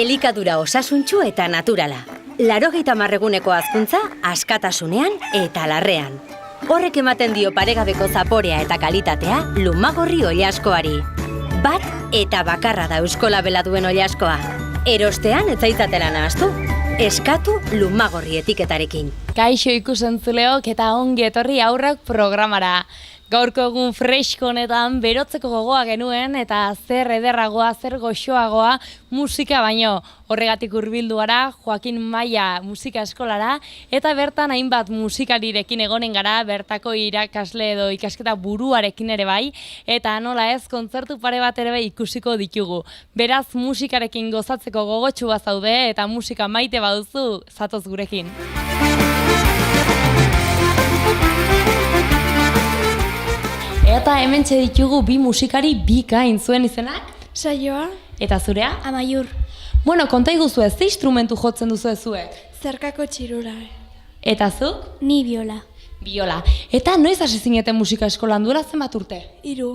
Elikadura osasuntsu eta naturala. 80 eguneko hazkuntza askatasunean eta larrean. Horrek ematen dio paregabeko zaporea eta kalitatea Lumagorri oilaskoari. Bat eta bakarra da euskolabela duen oilaskoa. Erostean ez zaitzatela nahastu. Eskatu Lumagorri etiketarekin. Kaixo ikusentzuleok eta ongi etorri Haurrak programara. Gaurko egun fresko honetan berotzeko gogoa genuen eta zer ederragoa, zer goxoagoa musika baino. Horregatik hurbildu gara Joakin Maia musika eskolara eta bertan hainbat musikarirekin egonen gara, bertako irakasle edo ikasketa buruarekin ere bai, eta nola ez kontzertu pare bat ere bai ikusiko ditugu. Beraz musikarekin gozatzeko gogotsu bazaude eta musika maite baduzu, zatoz gurekin. Eta hementxe ditugu bi musikari bikain, zuen izenak? Saioa. Eta zurea? Amaiur. Bueno, konta iguzu ez, ze instrumentu jotzen duzu zuek? Zerkako txirula. Eta zuk? Ni biola. Biola. Eta noiz hasi zineten musika eskolan, duela zenbat urte? 3.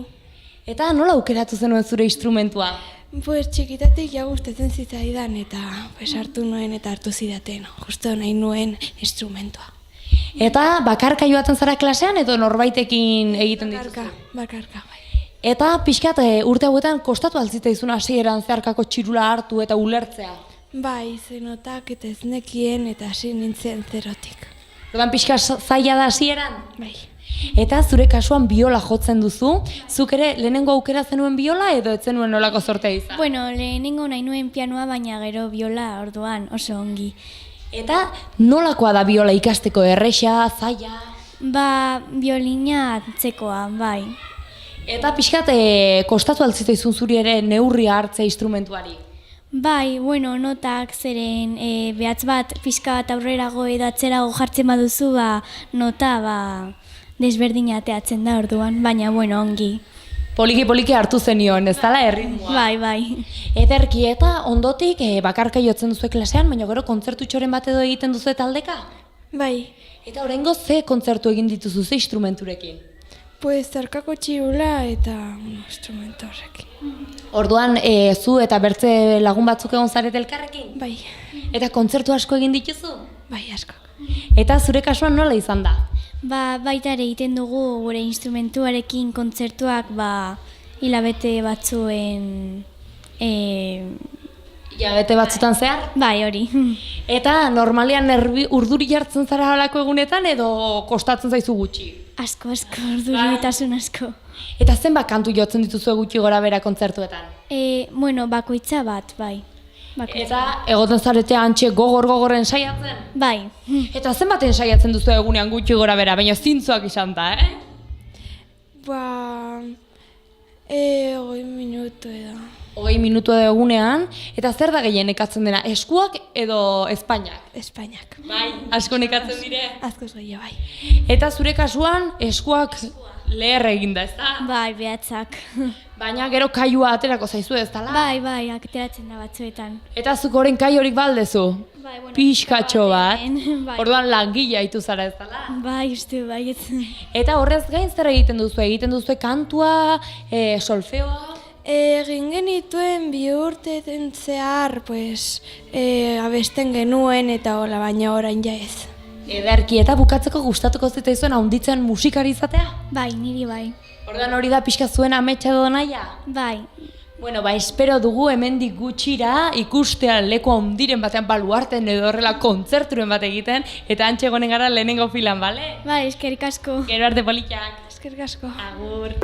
Eta nola aukeratu zenuen zure instrumentua? Pues txikitatik ja gustatzen zitzaidan eta hartu nuen eta hartu zidaten. Justo nahi nuen instrumentua. Eta bakarka joaten zara klasean edo norbaitekin egiten dituzu? Bakarka, bai. Eta pixkat urte hauetan kostatu altzitzaizun hasieran zeharkako txirula hartu eta ulertzea? Bai, zenotak eta ez nekien eta hasi nintzen zerotik. Orduan pixka zaila da hasieran? Bai. Eta zure kasuan biola jotzen duzu, zuk ere lehenengo aukera zenuen biola edo ez zenuen nolako sortea izan? Bueno, lehenengo nahi nuen pianoa, baina gero biola orduan oso ongi. Eta nolakoa da biola ikasteko, erresa, zaila? Ba, biolina antzekoa, bai. Eta pixkat kostatu altzitzaizun zuri ere neurria hartzea instrumentuari? Bai, bueno, notak zeren behatz bat pixka bat aurrerago edo atzerago jartzen baduzu, ba, nota desberdina ateatzen da orduan, baina bueno, ongi. Poliki hartu zenion, ez dala erritmoa? Bai, bai. Ederki eta ondotik bakarka jotzen duzu klasean, baina gero kontzertu txoren bat edo egiten duzu taldeka? Bai. Eta oraingo ze kontzertu egin dituzu ze instrumenturekin? Pues zerkako txirula eta instrumento horrekin. Orduan zu eta bertze lagun batzuk egon zarete elkarrekin? Bai. Eta kontzertu asko egin dituzu? Bai, asko. Eta zure kasuan nola izan da? Ba, baita ere egiten dugu gure instrumentuarekin kontzertuak, ba, hilabete batzuen... Hilabete batzutan zehar? Bai, hori. Eta normalean urduri jartzen zara halako egunetan edo kostatzen zaizu gutxi? Asko, urduritasun asko. Eta zenbat kantu jotzen dituzu gutxi gora bera kontzertuetan? Bueno, bakoitza bat, bai. Eta egoten zarete antxe gogorren saiatzen? Bai. Eta zenbaten saiatzen duzu egunean gutxi gora bera, baina zintzoak izan da, Ba... 20 minutu edo. 20 minutu egunean, eta zer da gehien nekatzen dena, eskuak edo Espainiak? Espainiak. Bai, asko nekatzen dire. Askoz gehiago, bai. Eta zure kasuan eskuak leher eginda, ez da? Bai, behatzak. Baina gero kailua aterako zaizu ez dala? Bai, ateratzen da batzuetan. Eta zuk orain kai horik baldezu? Bai, bueno, pixkatxo bat. Bai. Orduan langilea itu zara ez dala? Bai, uste, bai. Eta horrez gain zer egiten duzu? Egiten duzu kantua, solfeoa? Egin genituen 2 urte zehar, pues, abesten genuen eta hola, baina orain ja ez. Ederki, eta bukatzeko gustatuko zitzaizuen handitzen musikari izatea? Bai, niri bai. Orduan hori da pixka zuen ametsa edo nahia? Bai. Bueno, espero dugu hemendik gutxira ikustea leku handiren batean baluarten edo horrela kontzerturen bat egiten, eta antxe egonen gara lehenengo filan, bale? Bai, eskerrik asko. Gero arte politak. Eskerrik asko. Agur.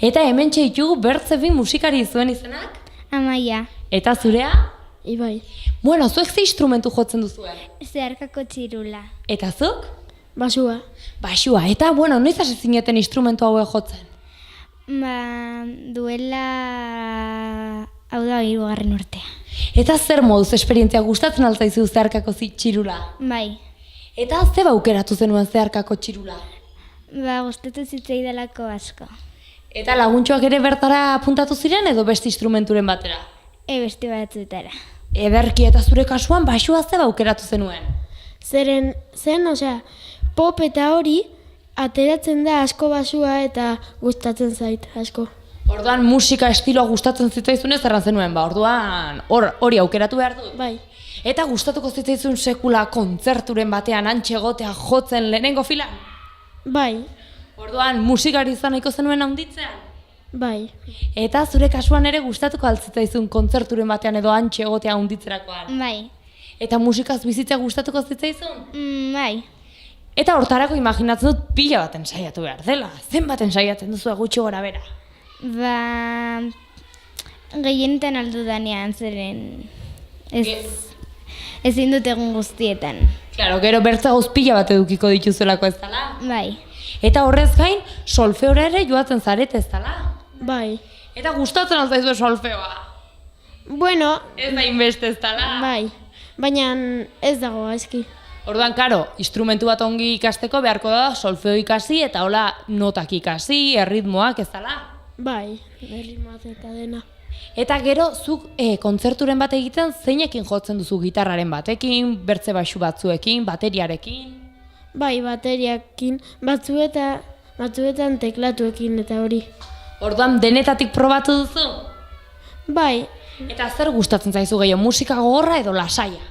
Eta hemen txeitugu Bertzebi musikari zuen izenak? Amaia. Eta zurea? Ibai. Bueno, zuek ze instrumentu jotzen duzuen? Zeharkako txirula. Eta zuk? Basua. Basua, eta bueno, noiz hasi zineten instrumentu hauek jotzen? Duela... hau da 3. urtea. Eta zer moduz esperientzia gustatzen altzaizu zeharkako txirula? Bai. Eta ze aukeratu zenuen zeharkako txirula? Gustatu zitzaidalako asko. Eta laguntxoak ere bertara apuntatu ziren edo beste instrumenturen batera? Beste batzutara. Ederki, eta zure kasuan basua ze aukeratu zenuen? Zen, pop eta hori ateratzen da asko basua eta gustatzen zait asko. Orduan musika estiloa gustatzen zitzaizunez erran zenuen, orduan hori aukeratu behar du? Bai. Eta gustatuko zitzaizun sekula kontzerturen batean antxe egotea jotzen lehenengo filan? Bai. Orduan musikari izan nahiko zenuen handitzean? Bai. Eta zure kasuan ere gustatuko altzitzaizun kontzerturen batean edo antxe egotea handitzerakoan? Bai. Eta musikaz bizitzea gustatuko zitzaizun? Bai. Eta hortarako imaginatzen dut pila baten saiatu behar dela. Zenbaten saiatzen duzu gutxi gora bera? Gehienetan aldu danean zeren ezin dut egun guztietan. Claro, gero bertza gauz pila bat edukiko dituzuelako ez dala? Bai. Eta horrez gain, solfeora ere joatzen zarete ez dala? Bai. Eta gustatzen altzaizu solfeoa? Bueno. Ez da inbeste ez dala? Bai. Baina ez dago gaizki. Orduan, karo, instrumentu bat ongi ikasteko beharko da solfeo ikasi eta hola notak ikasi, erritmoak ez dala? Bai, erritmoak eta dena. Eta gero, zuk kontzerturen bat egiten zeinekin jotzen duzu gitarraren batekin, bertze baxu batzuekin, bateriarekin? Bai, bateriakin, batzuetan teklatuekin eta hori. Orduan, denetatik probatu duzu? Bai. Eta zer gustatzen zaizu gehiago, musika gogorra edo lasaia?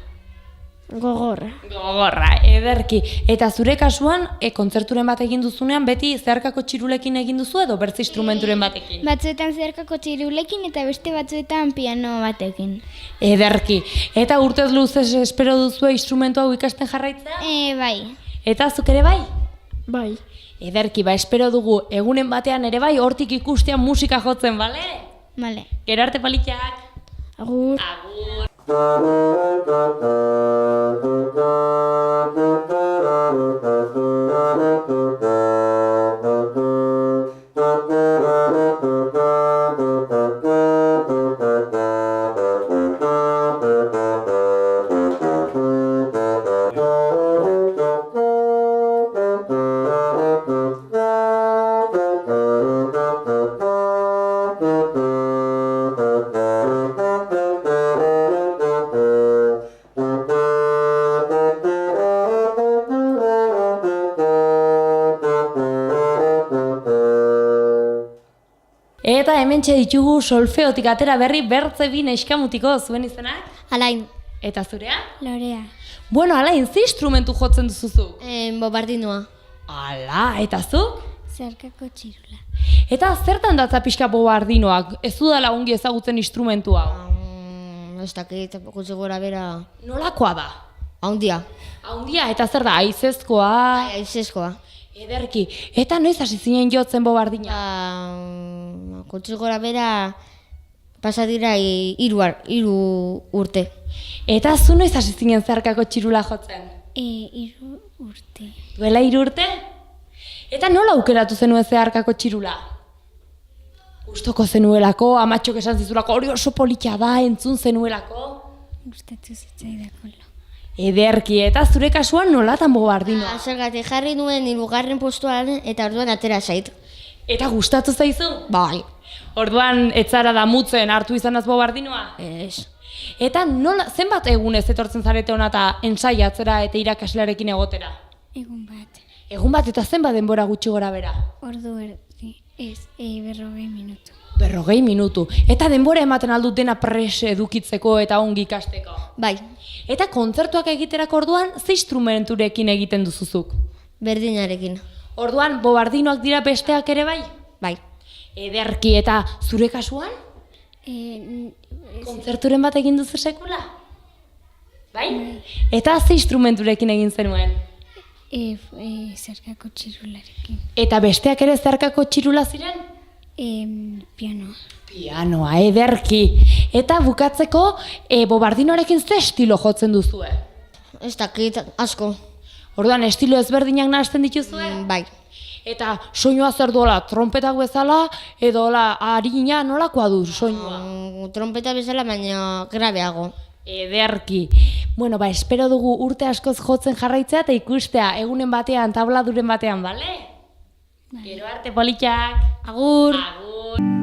Gogorra. Gogorra, ederki. Eta zure kasuan, kontzerturen bat egin duzunean, beti zeharkako txirulekin egin duzu edo bertze instrumenturen batekin? Batzuetan zeharkako txirulekin eta beste batzuetan piano batekin. Ederki. Eta urtez luzez espero duzu instrumentu hau ikasten jarraitzea? Bai. Eta zuk ere bai? Bai. Ederki, espero dugu egunen batean ere bai hortik ikustean musika jotzen, bale? Bale. Gero arte palitxak. Agur. Agur. Eta hementxe ditugu solfeotik atera berri bertze bi neskamutiko zuen izenak? Alain. Eta zurea? Lorea. Bueno, Alain, ze instrumentu jotzen duzuzu? Bobardinoa. Ala, eta zuk? Zeharkako txirula. Eta zertan datza pixka bobardinoak? Ez dudala ongi ezagutzen instrumentu hau? Ez dakit, gutxi gora bera... Nolakoa da? Haundia. Haundia, eta zer da, aizezkoa? Aizezkoa. Ederki, eta noiz hasi zinen jotzen bobardina? Gutxi gora bera pasa dira 3 urte. Eta zu noiz hasi zinen zeharkako txirula jotzen? 3 urte. Duela 3 urte? Eta nola aukeratu zenuen zeharkako txirula? Gustoko zenuelako, amatxok esan zizulako, hori oso politia da, entzun zenuelako? Gustatu zitzaidako. Ederki, eta zure kasuan nolatan bobardinoa? Zergatik jarri nuen 3. postuan eta orduan atera zait. Eta gustatu zaizu? Bai. Orduan etzara damutzen hartu izanaz bobardinoa? Ez. Eta nola, zenbat egunez etortzen zarete hona eta ensaiatzera eta irakaslearekin egotera? Egun bat. Egun bat eta zenbat denbora gutxi gora bera? Ordu erdi. Ez, 40 minutu. 40 minutu. Eta denbora ematen aldut dena pres edukitzeko eta ongi ikasteko? Bai. Eta kontzertuak egiterako orduan, ze instrumenturekin egiten duzuzuk? Berdinarekin. Orduan, bobardinoak dira besteak ere bai? Bai. Ederki, eta zure kasuan? Kontzerturen bat egin duzu sekula? Bai? Eta ze instrumenturekin egin zenuen? Zeharkako txirularekin. Eta besteak ere zeharkako txirula ziren? Pianoa. Pianoa, ederki. Eta bukatzeko, bobardinoarekin ze estilo jotzen duzue? Ez dakit, asko. Orduan, estilo ezberdinak nahasten dituzue? Bai. Eta soinua zer duela, trompetak bezala, edo harina nolakoa du soinua? Trompeta bezala, baina grabeago. Ederki. Bueno, espero dugu urte askoz jotzen jarraitzea eta ikustea egunen batean, tabladuren batean, bale? Gero arte politxak. Agur. Agur.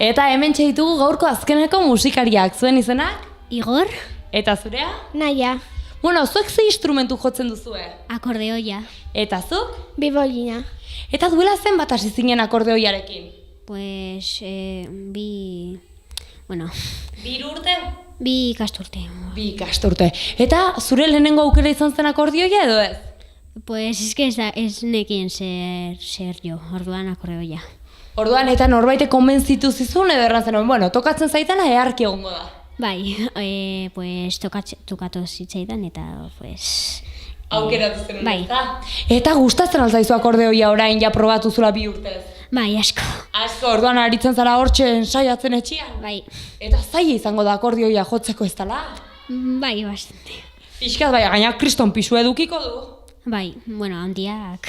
Eta hemen ditugu gaurko azkeneko musikariak, zuen izenak? Igor? Eta zurea? Naia. Bueno, zuek ze instrumentu jotzen duzue? Akordeoia. Eta zuk? Bibolina. Eta duela zenbat hasi zinen akordeoiarekin? Pues, bi urte? bi ikasturte. Bi ikasturte. Eta zure lehenengo aukera izan zen akordeoia edo ez? Pues, ez nekien zer jo, orduan akordeoia. Orduan, eta norbaite konbentzitu zizun edo erran zen, bueno, tokatzen zaitana eharki egongo da. Bai, pues, tokatu zitzaidan eta, pues... Aukeratu zen. Bai. Eta gustatzen alzaizu akordeoia orain ja probatu zula 2 urtez? Bai, asko. Asko, orduan aritzen zara hortxe ensaiatzen etxean? Bai, Eta zaila izango da akordeoia jotzeko ez dela? bai, bastante. Piskat bai, gaina kriston pisu edukiko du. Bai, bueno, handiak...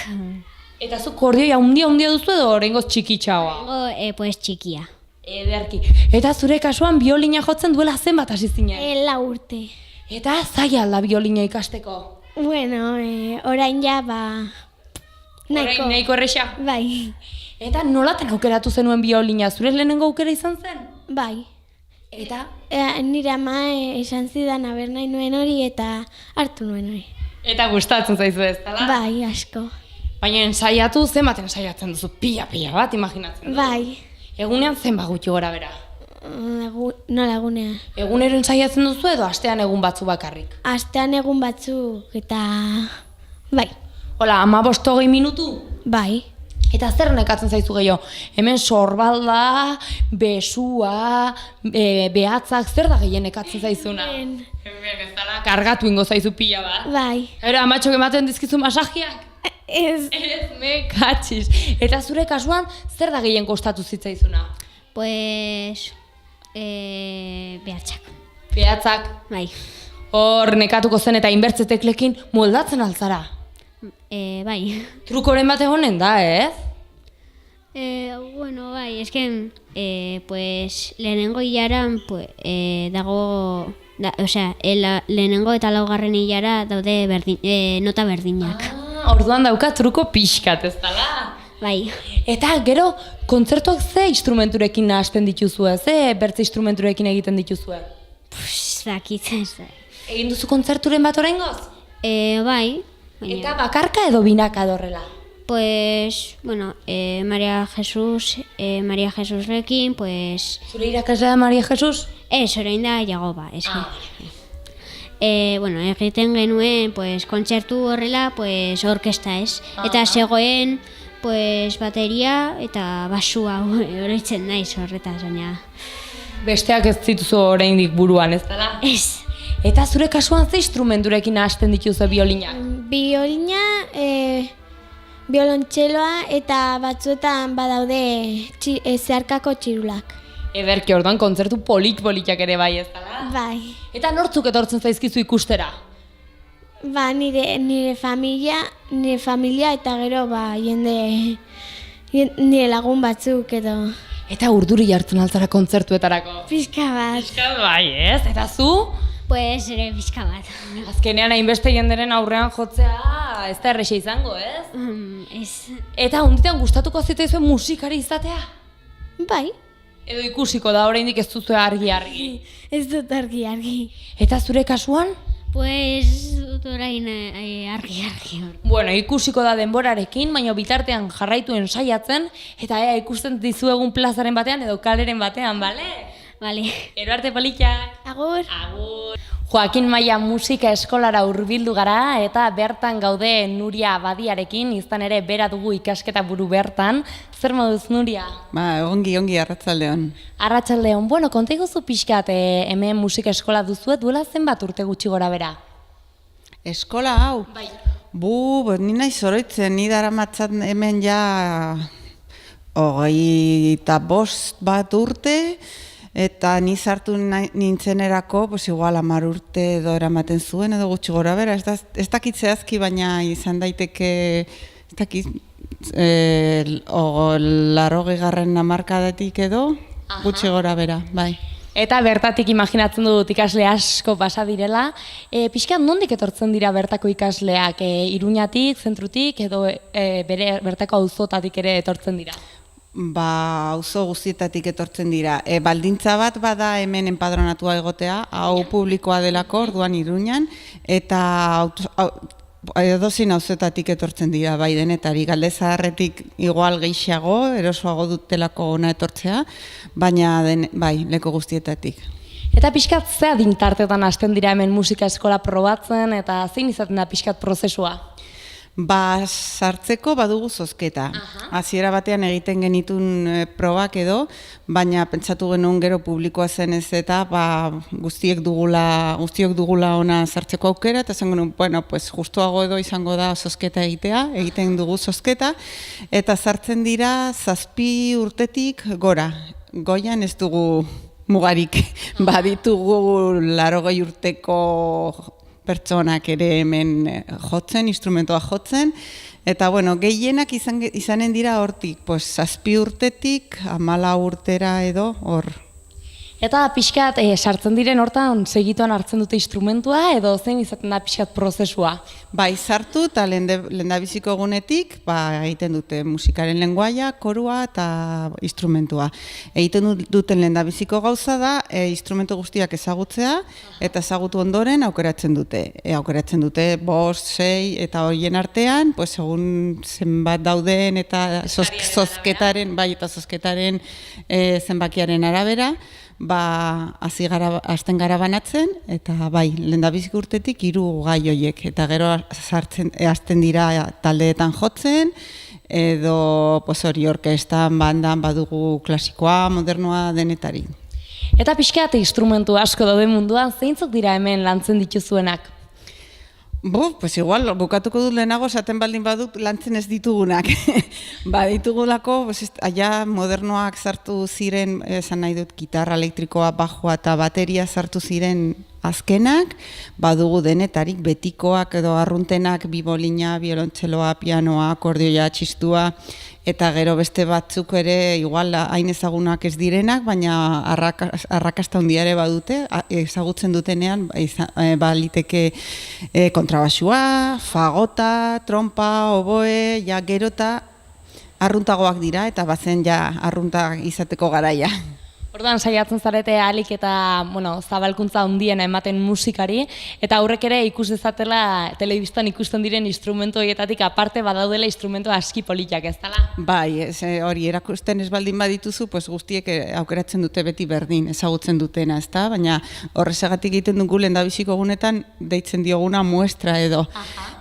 Eta zu akordeoia handia duzu edo oraingoz txikitxagoa? Pues, txikia. Ederki. Eta zure kasuan biolina jotzen duela zenbat hasi zinen? 4 urte. Eta zaila alda biolina ikasteko? Bueno, orain ja, Orain nahiko erresa? Bai, Eta nolaten aukeratu zenuen biolina? Zure lehenengo aukera izan zen? bai. Eta? Nire ama esan zidan aber nahi nuen hori eta hartu nuen hori. Eta gustatzen zaizu ez, dala? Bai, asko. Baina ensaiatu zenbat ensaiatzen duzu? Pila bat imaginatzen duzu? Bai, Egunean zenbat gutxi gora bera? nola egunea. Egunero ensaiatzen duzu edo astean egun batzu bakarrik? Astean egun batzuk eta... Bai, Hola, 15-20 minutu? bai. Eta zer nekatzen zaizu gehiago? Hemen sorbalda, besua, behatzak, zer da gehien nekatzen zaizuna? Hemen ez dala, kargatu ingo zaizu pila bat. Bai. Ero, amatxok ematen dizkizu masajiak? Ez. Ez, me katxiz. Eta zure kasuan, zer da gehien kostatu zitzaizuna? Pues... behatzak. Behatzak. Bai. Hor nekatuko zen eta inbertzeteklekin moldatzen altzara. Bai. Trukoren bat egonen da, ez? Bueno, bai, esken, pues, lehenengo hilaran, pues, dago, lehenengo eta laugarren hilara daude nota berdinak. Orduan dauka truko pixkat, ez dala? Bai. Eta gero, kontzertuak ze instrumenturekin nahasten dituzue, ze bertze instrumenturekin egiten dituzue? Zakitzen. Egin duzu kontzerturen bat oraingoz? Bai. Eta bakarka edo binaka dorrela? Pues, bueno, Maria Jesusrekin, pues... Zure irakaslea da Maria Jesus? Ez, orain da Jagoba, eski. Bueno, egiten genuen, pues, kontzertu horrela, pues, orkesta ez. Eta zegoen, pues, bateria eta basua oroitzen naiz horretaz, baina... Besteak ez zituzu oraindik buruan, ez dela? Ez. Eta zure kasuan ze instrumenturekin nahasten dituzu biolinak? Biolina, biolontxeloa eta batzuetan badaude zeharkako txirulak. Ederki, orduan kontzertu politak ere bai, ez dela? Bai. Eta nortzuk etortzen zaizkizu ikustera? Ba, nire familia eta gero nire lagun batzuk edo. Eta urduri jartzen altzara kontzertuetarako? Pixka bat. Pixka bai, ez? Eta zu? Pues, ere pixka bat. Azkenean hainbeste jenderen aurrean jotzea ez da erresa izango, ez? Ez. Eta hunditan gustatuko zitzaizuen musikari izatea? Bai. Edo ikusiko da oraindik ez duzu argi. Ez dut argi. Eta zure kasuan? Pues, dut orain argi. Bueno, ikusiko da denborarekin, baina bitartean jarraitu ensaiatzen, eta ikusten dizuegun plazaren batean edo kaleren batean, bale? Bale. Ero arte politak! Agur! Agur! Joakin Maia musika eskolara hurbildu gara eta bertan gaude Nuria Badiarekin, izan ere bera dugu ikasketa buru bertan. Zer moduz, Nuria? Ba, ongi, arratsaldeon. Arratsaldeon, bueno, konta iguzu pixkat hemen musika eskola duzuet, duela zenbat urte gutxi gora bera? Eskola hau? Bai. Ni nahi zoroitzen, ni daramatzat hemen ja 25 bat urte, eta ni sartu nintzenerako, pues igual 10 urte edo eramaten zuen, edo gutxi gora bera, ez dakit zehazki, baina izan daiteke, ez dakit, 80. hamarkadatik edo, gutxi gora bera, bai. Eta bertatik imaginatzen dut ikasle asko pasa direla. Pixkat nondik etortzen dira bertako ikasleak? Iruñatik, zentrutik, edo bertako auzotatik ere etortzen dira? Ba, auzo guztietatik etortzen dira. Baldintza bat bada hemen enpadronatua egotea, hau publikoa delako, orduan Iruñan, eta edozein auzetatik etortzen dira, bai denetari, Galdezaharretik igual gehiago, erosoago dutelako ona etortzea, baina bai, leku guztietatik. Eta pixkat ze adin tartetan hasten dira hemen musika eskola probatzen, eta zein izaten da pixkat prozesua? Sartzeko badugu zozketa. Hasiera batean egiten genitun probak edo, baina pentsatu genuen gero publikoa zenez eta guztiok dugula ona sartzeko aukera, eta esan genuen, bueno, pues justuago edo izango da zozketa egiten dugu zozketa, eta sartzen dira 7 urtetik gora. Goian ez dugu mugarik, baditugu 80 urteko pertsonak ere hemen jotzen, instrumentoa jotzen, eta bueno, gehienak izanen dira hortik, 7 urtetik 14 urtera edo hor. Eta pixkat sartzen diren hortan segituan hartzen dute instrumentua edo zein izaten da pixkat prozesua? Bai, sartu eta lehendabiziko egunetik egiten dute musikaren lengoaia, korua eta instrumentua. Egiten duten lehendabiziko gauza da instrumentu guztiak ezagutzea eta ezagutu ondoren aukeratzen dute. Aukeratzen dute 5, 6 eta horien artean, egun zenbat dauden eta zozketaren zenbakiaren arabera, hasten gara banatzen, eta bai, lehendabiziko urtetik 3 gai horiek, eta gero hasten dira taldeetan jotzen, edo hori orkestan, bandan, badugu klasikoa, modernoa, denetari. Eta pixkat instrumentu asko daude munduan, zeintzuk dira hemen lantzen dituzuenak? Igual, bukatuko dut lehenago, esaten baldin badut lantzen ez ditugunak. Ditugulako, aia modernoak sartu ziren, esan nahi dut, gitarra elektrikoa, bajoa eta bateria sartu ziren azkenak, badugu denetarik, betikoak edo arruntenak, bibolina, biolontxeloa, pianoa, akordioa, txistua, eta gero beste batzuk ere, igual, hain ezagunak ez direnak, baina arrakasta handia ere badute, ezagutzen dutenean, baliteke kontrabasua, fagota, trompa, oboe, gero eta arruntagoak dira, eta bazen arruntak izateko garaia. Orduan saiatzen zarete ahalik eta zabalkuntza handiena ematen musikari, eta aurrek ere ikus dezatela telebistan ikusten diren instrumentu horietatik aparte badaudela instrumentu aski politak, ez dela? Bai, hori erakusten ez baldin badituzu, guztiek aukeratzen dute beti berdin, ezagutzen dutena, ez da? Baina horrezagatik egiten dugu lehendabiziko egunetan deitzen dioguna muestra edo.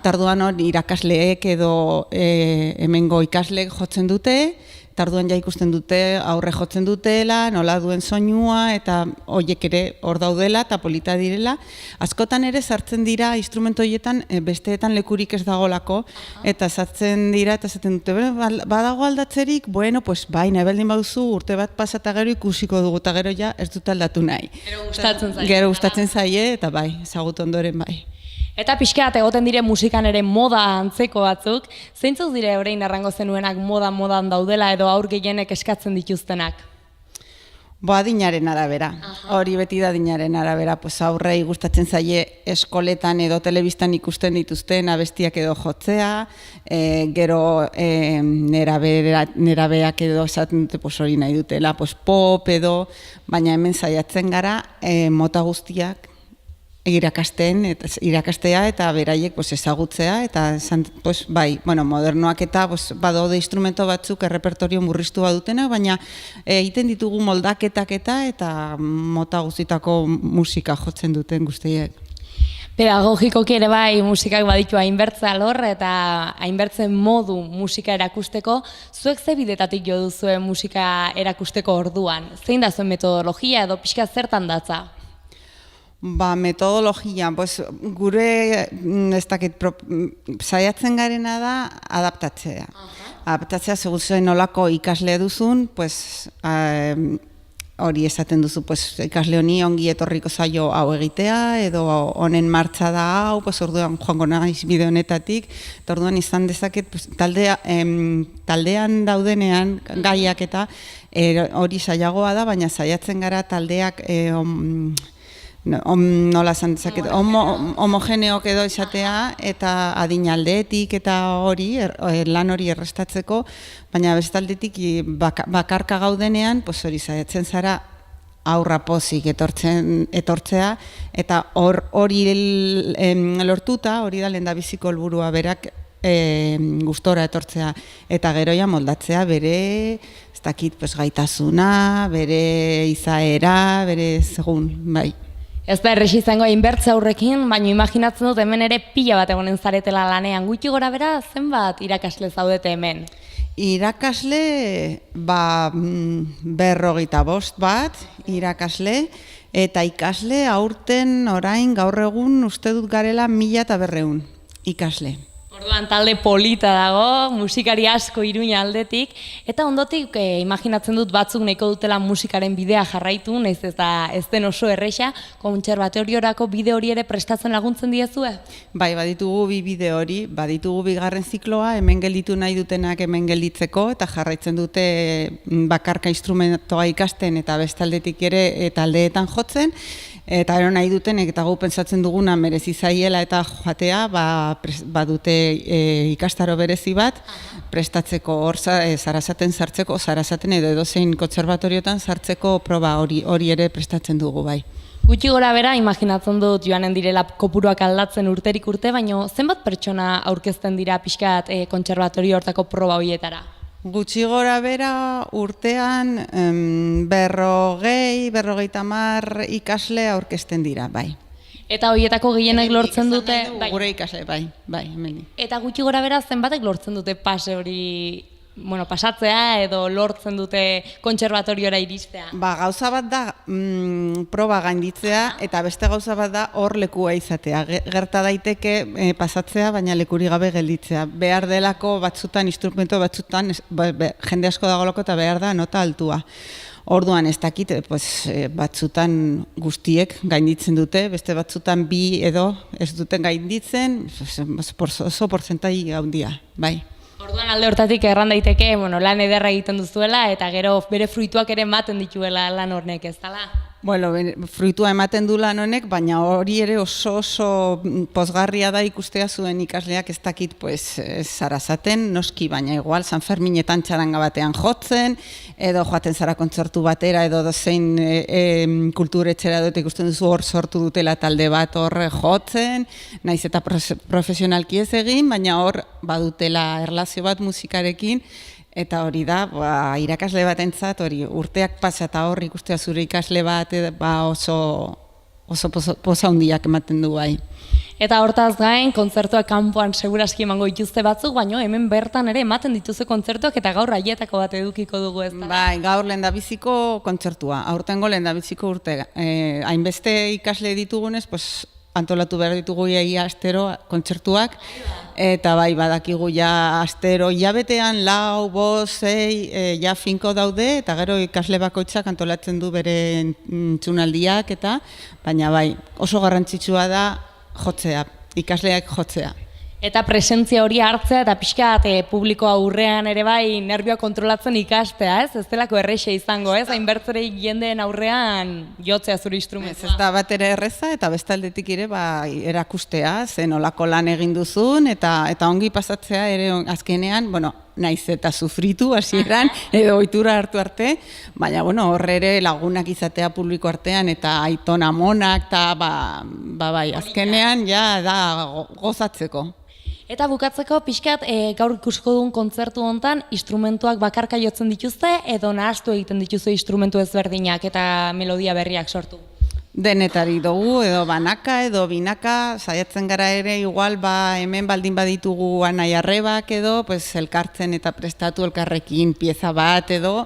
Tarduan hori irakasleek edo hemengo ikasleek jotzen dute, tarduan ikusten dute, aurre jotzen dutela, nola duen soinua, eta horiek ere hor daudela eta polita direla. Askotan ere sartzen dira instrumentu horietan besteetan lekurik ez dagolako, eta sartzen dira eta zaten dute, badago aldatzerik, bueno, nahi baldin baduzu urte bat pasata gero ikusiko dugu, eta gero ez dut aldatu nahi. Gero gustatzen zaie, eta ezagutu ondoren bai. Eta pixkat egoten dire musikan ere moda antzeko batzuk, zeintzuk dire orain arrango zenuenak modan daudela edo aur gehienek eskatzen dituztenak? Adinaren arabera, hori beti da adinaren arabera, aurrei gustatzen zaie eskoletan edo telebistan ikusten dituzten abestiak edo jotzea, gero nerabeak edo esaten dute hori nahi dutela, pop edo, baina hemen saiatzen gara mota guztiak, irakastea eta beraiek ezagutzea, eta modernoak eta badaude instrumento batzuk errepertorio murriztu badutena, baina egiten ditugu moldaketak eta mota guztitako musika jotzen duten guztiek. Pedagogikoki ere bai musikak baditu hainbertze alor eta hainbertzen modu musika erakusteko, zuek ze bidetatik jo duzue musika erakusteko orduan? Zein da zuen metodologia edo pixka zertan datza? Metodologia, gure saiatzen garena da adaptatzea. Adaptatzea, segun zuen nolako ikasle duzun, hori esaten duzu, ikasle honi ongi etorriko zaio hau egitea, edo honen martxa da hau, orduan joango naiz bide honetatik, eta orduan izan dezaket, taldean daudenean gaiak eta hori saiagoa da, baina saiatzen gara taldeak nola esan dezaket, homogeneok edo izatea eta adinaldeetik eta hori, lan hori errestatzeko, baina bestaldetik bakarka gaudenean, hori saiatzen zara aurra pozik etortzea, eta hori lortuta, hori da lehendabiziko helburua berak gustora etortzea, eta geroia moldatzea bere, ez dakit, gaitasuna, bere izaera, bere segun, bai. Ez da erresi izango inbertze aurrekin, baina imaginatzen dut hemen ere pila bat egonen zaretela lanean. Gutxi gora bera, zenbat irakasle zaudete hemen? Irakasle, 55 bat irakasle, eta ikasle aurten orain gaur egun uste dut garela 1200 ikasle. Orduan talde polita dago, musikari asko Iruña aldetik, eta ondotik imaginatzen dut batzuk nahiko dutela musikaren bidea jarraitu, nahiz ez den oso erresa, kontserbatoriorako bide hori ere prestatzen laguntzen diezue? Bai, baditugu bi bide hori, baditugu bigarren zikloa, hemen gelditu nahi dutenak hemen gelditzeko, eta jarraitzen dute bakarka instrumentoa ikasten eta bestaldetik ere taldeetan jotzen, eta ero nahi dutenek eta gu pentsatzen duguna merezi zaiela eta joatea, badute ikastaro berezi bat, prestatzeko hor Zarasaten sartzeko, Zarasaten edo edozein kontserbatoriotan sartzeko proba hori ere prestatzen dugu, bai. Gutxi gora bera, imaginatzen dut joanen direla kopuruak aldatzen urterik urte, baina zenbat pertsona aurkezten dira pixkat kontserbatorio hortako proba horietara? Gutxi gora bera urtean 50 ikasle aurkezten dira, bai. Eta horietako gehienek lortzen dute... Gure ikasle, bai, hemen. Eta gutxi gora bera zenbatek lortzen dute pase hori, pasatzea edo lortzen dute kontserbatoriora iristea? Gauza bat da proba gainditzea, eta beste gauza bat da hor lekua izatea. Gerta daiteke pasatzea, baina lekuri gabe gelditzea. Behar delako batzutan, instrumento batzutan, jende asko dagolako eta behar da nota altua. Orduan ez dakit, batzutan guztiek gainditzen dute, beste batzutan bi edo ez duten gainditzen, oso porzentai handia, bai. Orduan alde hortatik erran daiteke, lan ederra egiten duzuela eta gero bere fruituak ere ematen dituela lan hornek, ez dala? Bueno, fruitua ematen du lan honek, baina hori ere oso pozgarria da ikustea zuen ikasleak ez dakit Zarasaten, noski, baina igual San Ferminetan txaranga batean jotzen, edo joaten zara kontzertu batera, edo dozein kulturetxera dut ikusten duzu hor sortu dutela talde bat hor jotzen, naiz eta profesionalki ez egin, baina hor badutela erlazio bat musikarekin, eta hori da, irakasle batentzat, hori urteak pasa eta hor ikustea zure ikasle bat oso poza handiak ematen du bai. Eta hortaz gain, kontzertuak kanpoan seguraski emango dituzte batzuk, baina hemen bertan ere ematen dituzte kontzertuak eta gaur haietako bat edukiko dugu ez da? Bai, gaur lehendabiziko kontzertua, aurtengo lehendabiziko urte. Hainbeste ikasle ditugunez, antolatu behar ditugu ia astero kontzertuak, eta bai, badakigu ja astero hilabetean 4, 5, 6 ja finko daude, eta gero ikasle bakoitzak antolatzen du bere entzunaldiak, baina bai, oso garrantzitsua da jotzea, ikasleak jotzea. Eta presentzia hori hartzea eta pixkat publiko aurrean ere bai nervioa kontrolatzen ikastea, ez? Ez delako erreixa izango, ez? Hainbertzerei jendeen aurrean jotzea zure instrumentua. Ez da bat ere erreza eta bestaldetik ere erakustea, zen olako lan egin duzun eta ongi pasatzea ere azkenean, naiz eta sufritu hasieran edo ohitura hartu arte, baina horre ere lagunak izatea publiko artean eta aiton amonak eta bai, azkenean ja da gozatzeko. Eta bukatzeko pixkat gaur ikusko dugun kontzertu hontan instrumentuak bakarka jotzen dituzte edo nahastu egiten dituzte instrumentu ezberdinak eta melodia berriak sortu? Denetari dugu, edo banaka, edo binaka, saiatzen gara ere, igual, hemen baldin baditugu anai arrebak edo, elkartzen eta prestatu elkarrekin pieza bat edo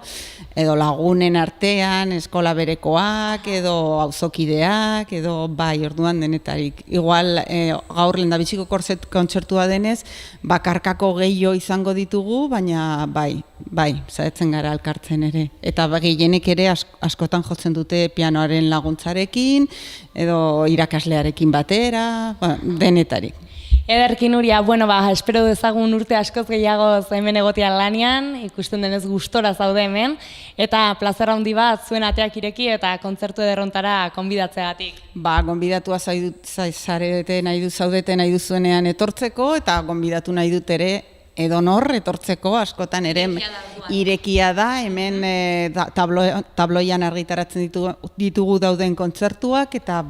lagunen artean, eskola berekoak, edo auzokideak, edo bai, orduan denetarik. Igual, gaur lehendabiziko kontzertua denez, bakarkako gehiago izango ditugu, baina bai, saiatzen gara elkartzen ere. Eta gehienek ere askotan jotzen dute pianoaren laguntzarekin, edo irakaslearekin batera, denetarik. Ederki Nuria, espero dezagun urte askoz gehiago hemen egotean lanean, ikusten denez gustora zaude hemen, eta plazer handi bat zuen ateak ireki eta kontzertu ederrontara konbidatzeagatik. Gonbidatua zarete nahi duzuenean etortzeko, eta gonbidatu nahi dut ere edonor etortzeko, askotan ere irekia da, hemen tabloian argitaratzen ditugu dauden kontzertuak, eta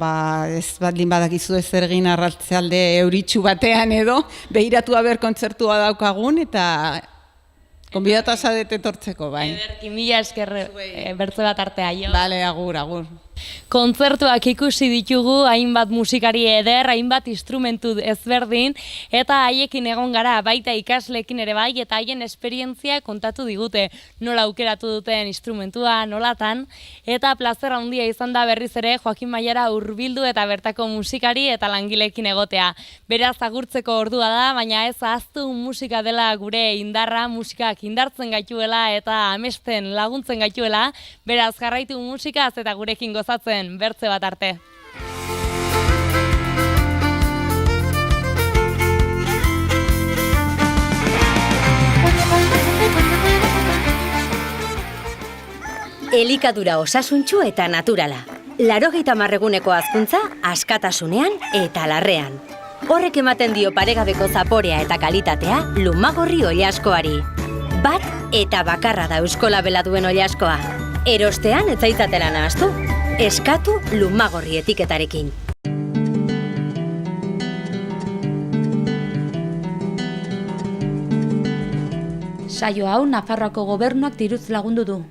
ez baldin badakizu ez egin arratsalde euritsu batean edo, behiratu haber kontzertua daukagun, eta konbidata zaudete etortzeko, bai. Ederki, mila esker bertze bat artea, jo. Bale, agur. Kontzertuak ikusi ditugu, hainbat musikari eder, hainbat instrumentu ezberdin, eta haiekin egon gara, baita ikasleekin ere bai, eta haien esperientzia kontatu digute, nola aukeratu duten instrumentua, nolatan, eta plazer handia izan da berriz ere Joakin Mailara hurbildu eta bertako musikari eta langileekin egotea. Beraz agurtzeko ordua da, baina ez ahaztu musika dela gure indarra, musikak indartzen gaituela eta amesten laguntzen gaituela, beraz jarraitu musikaz eta gurekin gozatzen bertze bat arte. Elikadura osasuntsu eta naturala. 80 eguneko hazkuntza askatasunean eta larrean. Horrek ematen dio paregabeko zaporea eta kalitatea Lumagorri oilaskoari. Bat eta bakarra da euskola bela duen oilaskoa. Erostean ez zaitzatela nahastu. Eskatu Lumagorri etiketarekin. Saio hau Nafarroako gobernuak diruz lagundu du.